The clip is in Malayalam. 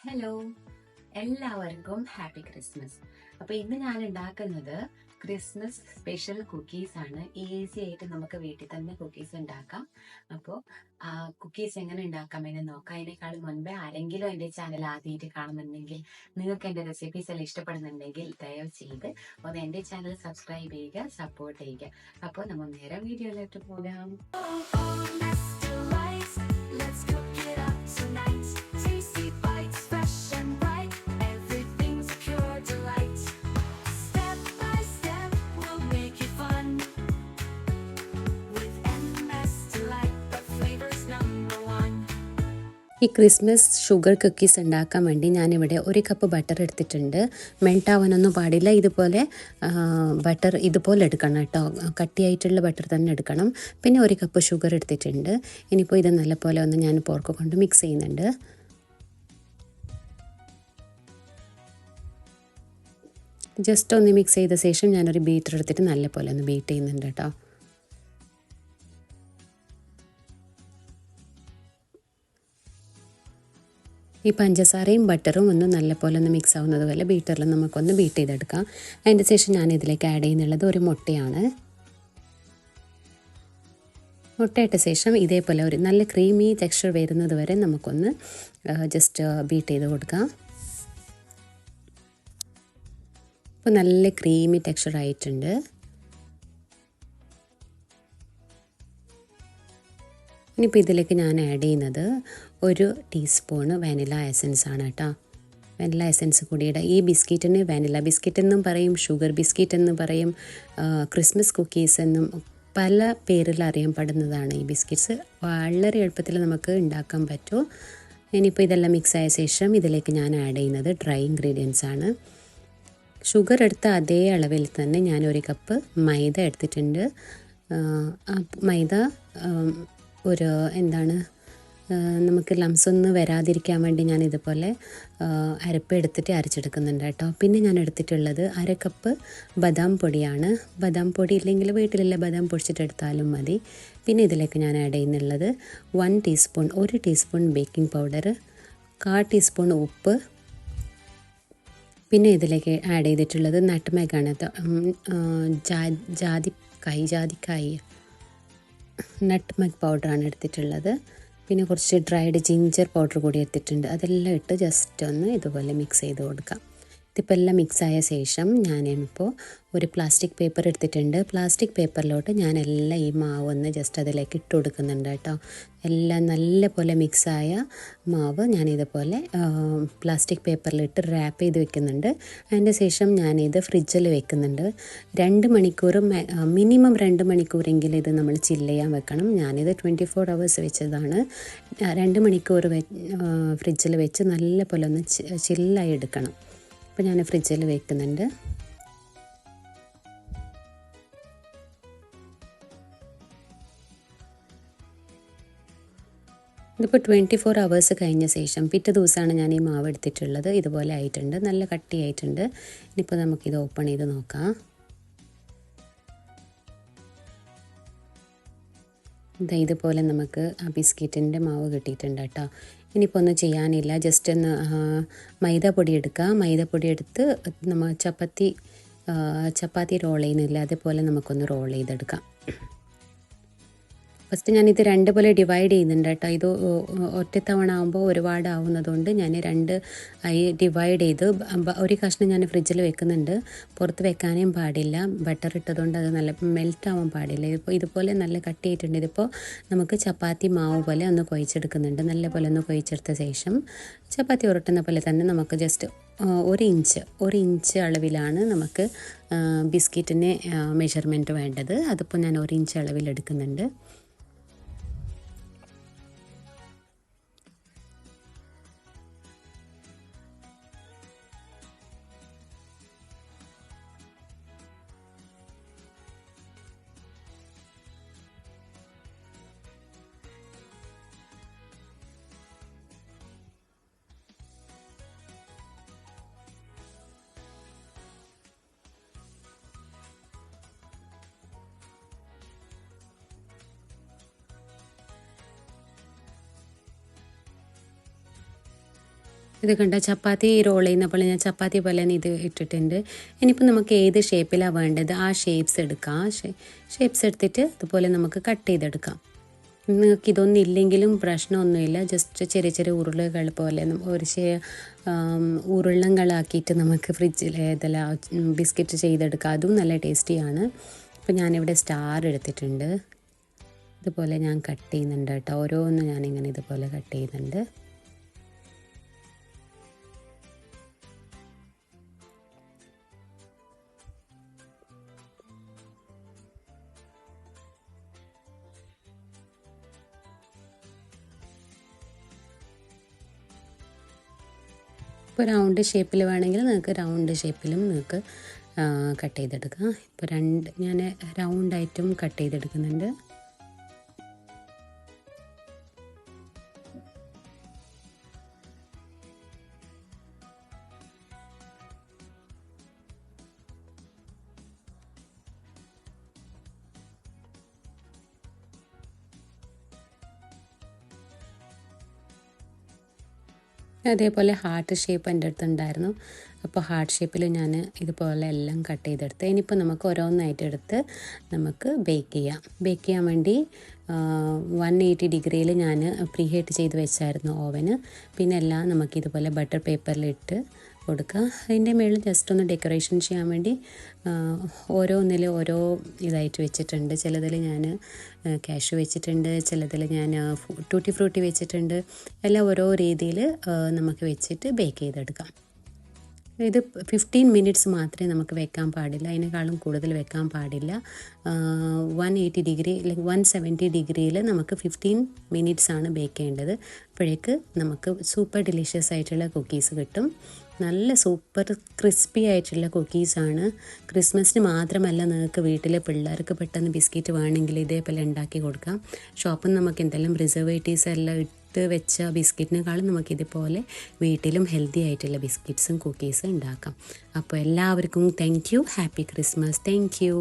ഹലോ, എല്ലാവർക്കും ഹാപ്പി ക്രിസ്മസ്. അപ്പോൾ ഇന്ന് ഞാൻ ഉണ്ടാക്കുന്നത് ക്രിസ്മസ് സ്പെഷ്യൽ കുക്കീസ് ആണ്. ഈസി ആയിട്ട് നമുക്ക് വീട്ടിൽ തന്നെ കുക്കീസ് ഉണ്ടാക്കാം. അപ്പോൾ കുക്കീസ് എങ്ങനെ ഉണ്ടാക്കാമെന്ന് നോക്കാം. അതിനേക്കാൾ മുൻപേ ആരെങ്കിലും എൻ്റെ ചാനൽ ആദ്യമായിട്ട് കാണുന്നുണ്ടെങ്കിൽ, നിങ്ങൾക്ക് എൻ്റെ റെസിപ്പീസ് എല്ലാം ഇഷ്ടപ്പെടുന്നുണ്ടെങ്കിൽ ദയവ് ചെയ്ത് ഒന്ന് എൻ്റെ ചാനൽ സബ്സ്ക്രൈബ് ചെയ്യുക, സപ്പോർട്ട് ചെയ്യുക. അപ്പോൾ നമ്മൾ നേരെ വീഡിയോയിലോട്ട് പോകാം. Let's cook it up tonight. Tasty bites, fresh and bright. Everything's pure delight. Step by step, we'll make it fun. With MSDelight, the flavor's number one. ഈ ക്രിസ്മസ് ഷുഗർ കുക്കീസ് ഉണ്ടാക്കാൻ വേണ്ടി ഞാനിവിടെ 1 കപ്പ് ബട്ടർ എടുത്തിട്ടുണ്ട്. മെൽറ്റ് ആവാനൊന്നും പാടില്ല. ഇതുപോലെ ബട്ടർ ഇതുപോലെ എടുക്കണം കേട്ടോ. കട്ടിയായിട്ടുള്ള ബട്ടർ തന്നെ എടുക്കണം. പിന്നെ 1 കപ്പ് ഷുഗർ എടുത്തിട്ടുണ്ട്. ഇനിയിപ്പോൾ ഇത് നല്ലപോലെ ഒന്ന് ഞാൻ പോർക്ക് കൊണ്ട് മിക്സ് ചെയ്യുന്നുണ്ട്. ജസ്റ്റ് ഒന്ന് മിക്സ് ചെയ്ത ശേഷം ഞാനൊരു ബീറ്റർ എടുത്തിട്ട് നല്ലപോലെ ഒന്ന് ബീറ്റ് ചെയ്യുന്നുണ്ട് കേട്ടോ. ഈ പഞ്ചസാരയും ബട്ടറും ഒന്ന് നല്ലപോലെ ഒന്ന് മിക്സ് ആവുന്നത് പോലെ ബീറ്ററിൽ നമുക്കൊന്ന് ബീറ്റ് ചെയ്തെടുക്കാം. അതിൻ്റെ ശേഷം ഞാൻ ഇതിലേക്ക് ആഡ് ചെയ്യുന്നുള്ളത് ഒരു മുട്ടയാണ്. മുട്ടയിട്ട ശേഷം ഇതേപോലെ ഒരു നല്ല ക്രീമി ടെക്സ്ചർ വരുന്നത് വരെ നമുക്കൊന്ന് ജസ്റ്റ് ബീറ്റ് ചെയ്ത് കൊടുക്കാം. ഇപ്പോൾ നല്ല ക്രീമി ടെക്സ്ചർ ആയിട്ടുണ്ട്. ഇനിയിപ്പോൾ ഇതിലേക്ക് ഞാൻ ആഡ് ചെയ്യുന്നത് 1 ടീസ്പൂണ് വാനില എസൻസ് ആണ് കേട്ടോ. വാനില എസൻസ് കൂടിയുടെ ഈ ബിസ്ക്കറ്റിന് വാനില ബിസ്ക്കറ്റ് എന്നും പറയും, ഷുഗർ ബിസ്ക്കറ്റ് എന്നും പറയും, ക്രിസ്മസ് കുക്കീസ് എന്നും പല പേരിൽ അറിയപ്പെടുന്നതാണ് ഈ ബിസ്ക്കറ്റ്സ്. വളരെ എളുപ്പത്തിൽ നമുക്ക് ഉണ്ടാക്കാൻ പറ്റും. ഇനിയിപ്പോൾ ഇതെല്ലാം മിക്സ് ആയ ശേഷം ഇതിലേക്ക് ഞാൻ ആഡ് ചെയ്യുന്നത് ഡ്രൈ ഇൻഗ്രീഡിയൻസ് ആണ്. ഷുഗർ എടുത്ത അതേ അളവിൽ തന്നെ ഞാൻ 1 കപ്പ് മൈദ എടുത്തിട്ടുണ്ട്. മൈദ ഒരു നമുക്ക് ലംസ് ഒന്നും വരാതിരിക്കാൻ വേണ്ടി ഞാൻ ഇതുപോലെ അരപ്പ് എടുത്തിട്ട് അരച്ചെടുക്കുന്നുണ്ട് കേട്ടോ. പിന്നെ ഞാൻ എടുത്തിട്ടുള്ളത് 1/2 കപ്പ് ബദാം പൊടിയാണ്. ബദാം പൊടി ഇല്ലെങ്കിൽ വീട്ടിലുള്ള ബദാം പൊടിച്ചിട്ടെടുത്താലും മതി. പിന്നെ ഇതിലേക്ക് ഞാൻ ആഡ് ചെയ്യുന്നുള്ളത് 1 ടീസ്പൂൺ ബേക്കിംഗ് പൗഡർ, 1/4 ടീസ്പൂൺ ഉപ്പ്. പിന്നെ ഇതിലേക്ക് ആഡ് ചെയ്തിട്ടുള്ളത് നട്ട്മെഗാണ്. ജാതിക്കായി നട്ട്മെഗ് പൗഡറാണ് എടുത്തിട്ടുള്ളത്. പിന്നെ കുറച്ച് ഡ്രൈഡ് ജിഞ്ചർ പൗഡർ കൂടി എടുത്തിട്ടുണ്ട്. അതെല്ലാം ഇട്ട് ജസ്റ്റ് ഒന്ന് ഇതുപോലെ മിക്സ് ചെയ്ത് കൊടുക്കാം. ഇതിപ്പോൾ എല്ലാം മിക്സായ ശേഷം ഞാനിപ്പോൾ ഒരു പ്ലാസ്റ്റിക് പേപ്പർ എടുത്തിട്ടുണ്ട്. പ്ലാസ്റ്റിക് പേപ്പറിലോട്ട് ഞാൻ എല്ലാം ഈ മാവ് ഒന്ന് ജസ്റ്റ് അതിലേക്ക് ഇട്ട് കൊടുക്കുന്നുണ്ട് കേട്ടോ. എല്ലാം നല്ല മിക്സായ മാവ് ഞാനിതുപോലെ പ്ലാസ്റ്റിക് പേപ്പറിലിട്ട് റാപ്പ് ചെയ്ത് വെക്കുന്നുണ്ട്. അതിൻ്റെ ശേഷം ഞാനിത് ഫ്രിഡ്ജിൽ വെക്കുന്നുണ്ട്. 2 മണിക്കൂർ മിനിമം 2 മണിക്കൂറെങ്കിലും ഇത് നമ്മൾ ചില്ല് ചെയ്യാൻ വെക്കണം. ഞാനിത് 24 hours വെച്ചതാണ്. 2 മണിക്കൂർ ഫ്രിഡ്ജിൽ വെച്ച് നല്ലപോലെ ഒന്ന് ചില്ലായി എടുക്കണം. അപ്പോൾ ഞാൻ ഫ്രിഡ്ജിൽ വെക്കുന്നുണ്ട്. ഇതിപ്പോൾ 24 hours കഴിഞ്ഞ ശേഷം പിറ്റേ ദിവസമാണ് ഞാൻ ഈ മാവ് എടുത്തിട്ടുള്ളത്. ഇതുപോലെ ആയിട്ടുണ്ട്, നല്ല കട്ടിയായിട്ടുണ്ട്. ഇനിയിപ്പോൾ നമുക്കിത് ഓപ്പൺ ചെയ്ത് നോക്കാം. ഇതുപോലെ നമുക്ക് ആ ബിസ്ക്കറ്റിൻ്റെ മാവ് കിട്ടിയിട്ടുണ്ട് കേട്ടോ. ഇനിയിപ്പോൾ ഒന്നും ചെയ്യാനില്ല, ജസ്റ്റ് ഒന്ന് മൈദാപ്പൊടി എടുക്കുക. മൈദാപ്പൊടി എടുത്ത് നമ്മൾ ചപ്പാത്തി റോൾ ചെയ്യുന്നില്ല, അതേപോലെ നമുക്കൊന്ന് റോൾ ചെയ്തെടുക്കാം. ഫസ്റ്റ് ഞാനിത് 2 പോലെ ഡിവൈഡ് ചെയ്യുന്നുണ്ട് കേട്ടോ. ഇത് ഒറ്റത്തവണ ആകുമ്പോൾ ഒരുപാട് ആവുന്നതുകൊണ്ട് ഞാൻ 2 ആയി ഡിവൈഡ് ചെയ്ത് ഒരു കഷ്ണം ഞാൻ ഫ്രിഡ്ജിൽ വെക്കുന്നുണ്ട്. പുറത്ത് വെക്കാനേയും പാടില്ല, ബട്ടർ ഇട്ടതുകൊണ്ട് അത് നല്ല മെൽറ്റ് ആവാൻ പാടില്ല. ഇതിപ്പോൾ ഇതുപോലെ നല്ല കട്ടിയായിട്ടുണ്ട്. ഇതിപ്പോൾ നമുക്ക് ചപ്പാത്തി മാവ് പോലെ ഒന്ന് കുഴച്ചെടുക്കുന്നുണ്ട്. നല്ലപോലെ ഒന്ന് കുഴച്ചെടുത്ത ശേഷം ചപ്പാത്തി ഉരുട്ടുന്ന പോലെ തന്നെ നമുക്ക് ജസ്റ്റ് 1 ഇഞ്ച് അളവിലാണ് നമുക്ക് ബിസ്ക്കറ്റിന് മെഷർമെൻറ്റ് വേണ്ടത്. അതിപ്പോൾ ഞാൻ 1 ഇഞ്ച് അളവിൽ എടുക്കുന്നുണ്ട്. ഇത് കണ്ട ചപ്പാത്തി റോൾ ചെയ്യുന്നപ്പോൾ ഞാൻ ചപ്പാത്തി പോലെ ഇത് ഇട്ടിട്ടുണ്ട്. ഇനിയിപ്പോൾ നമുക്ക് ഏത് ഷേപ്പിലാണ് വേണ്ടത് ആ ഷേപ്സ് എടുക്കാം. ഷേപ്സ് എടുത്തിട്ട് ഇതുപോലെ നമുക്ക് കട്ട് ചെയ്തെടുക്കാം. നിങ്ങൾക്ക് ഇതൊന്നും ഇല്ലെങ്കിലും പ്രശ്നമൊന്നുമില്ല. ജസ്റ്റ് ചെറിയ ചെറിയ ഉരുളകൾ പോലെ ഒരു ഉരുളങ്ങളാക്കിയിട്ട് നമുക്ക് ഫ്രിഡ്ജിൽ ഇതെല്ലാം ബിസ്ക്കറ്റ് ചെയ്തെടുക്കാം. അതും നല്ല ടേസ്റ്റിയാണ്. അപ്പോൾ ഞാനിവിടെ സ്റ്റാർ എടുത്തിട്ടുണ്ട്. ഇതുപോലെ ഞാൻ കട്ട് ചെയ്യുന്നുണ്ട് കേട്ടോ. ഓരോന്നും ഞാനിങ്ങനെ ഇതുപോലെ കട്ട് ചെയ്യുന്നുണ്ട്. ഇപ്പോൾ റൗണ്ട് ഷേപ്പിൽ വേണമെങ്കിൽ നിങ്ങൾക്ക് റൗണ്ട് ഷേപ്പിലും നിങ്ങൾക്ക് കട്ട് ചെയ്തെടുക്കാം. ഇപ്പോൾ ഞാൻ റൗണ്ടായിട്ടും കട്ട് ചെയ്തെടുക്കുന്നുണ്ട്. അതേപോലെ ഹാർട്ട് ഷേപ്പ് എൻ്റെ അടുത്തുണ്ടായിരുന്നു. അപ്പോൾ ഹാർട്ട് ഷേപ്പിൽ ഞാൻ ഇതുപോലെ എല്ലാം കട്ട് ചെയ്തെടുത്ത് ഇനിയിപ്പോൾ നമുക്ക് ഓരോന്നായിട്ട് എടുത്ത് നമുക്ക് ബേക്ക് ചെയ്യാൻ വേണ്ടി 180 ഡിഗ്രിയിൽ ഞാൻ പ്രീഹീറ്റ് ചെയ്ത് വെച്ചായിരുന്നു ഓവന്. പിന്നെ എല്ലാം നമുക്കിതുപോലെ ബട്ടർ പേപ്പറിലിട്ട് കൊടുക്കുക. അതിൻ്റെ മുകളിൽ ജസ്റ്റ് ഒന്ന് ഡെക്കറേഷൻ ചെയ്യാൻ വേണ്ടി ഓരോന്നിൽ ഓരോ ഇതായിട്ട് വെച്ചിട്ടുണ്ട്. ചിലതിൽ ഞാൻ കാഷ്യൂ വെച്ചിട്ടുണ്ട്, ചിലതിൽ ഞാൻ ടൂട്ടി ഫ്രൂട്ടി വെച്ചിട്ടുണ്ട്. എല്ലാം ഓരോ രീതിയിൽ നമുക്ക് വെച്ചിട്ട് ബേക്ക് ചെയ്തെടുക്കാം. ഇത് 15 മിനിറ്റ്സ് മാത്രമേ നമുക്ക് വെക്കാൻ പാടില്ല, അതിനേക്കാളും കൂടുതൽ വെക്കാൻ പാടില്ല. 180 ഡിഗ്രി അല്ലെങ്കിൽ 170 ഡിഗ്രിയിൽ നമുക്ക് 15 മിനിറ്റ്സ് ആണ് ബേക്ക് ചെയ്യേണ്ടത്. അപ്പോഴേക്ക് നമുക്ക് സൂപ്പർ ഡിലീഷ്യസ് ആയിട്ടുള്ള കുക്കീസ് കിട്ടും. നല്ല സൂപ്പർ ക്രിസ്പി ആയിട്ടുള്ള കുക്കീസാണ്. ക്രിസ്മസിന് മാത്രമല്ല, നിങ്ങൾക്ക് വീട്ടിലെ പിള്ളേർക്ക് പെട്ടെന്ന് ബിസ്ക്കറ്റ് വേണമെങ്കിൽ ഇതേപോലെ ഉണ്ടാക്കി കൊടുക്കാം. ഷോപ്പിൽ നിന്ന് നമുക്ക് എന്തെല്ലാം പ്രിസർവേറ്റീവ്സ് എല്ലാം ഇട്ട് വെച്ച ബിസ്ക്കറ്റിനേക്കാളും നമുക്കിതുപോലെ വീട്ടിലും ഹെൽത്തി ആയിട്ടുള്ള ബിസ്ക്കറ്റ്സും കുക്കീസും ഉണ്ടാക്കാം. അപ്പോൾ എല്ലാവർക്കും thank you. Happy Christmas. Thank you.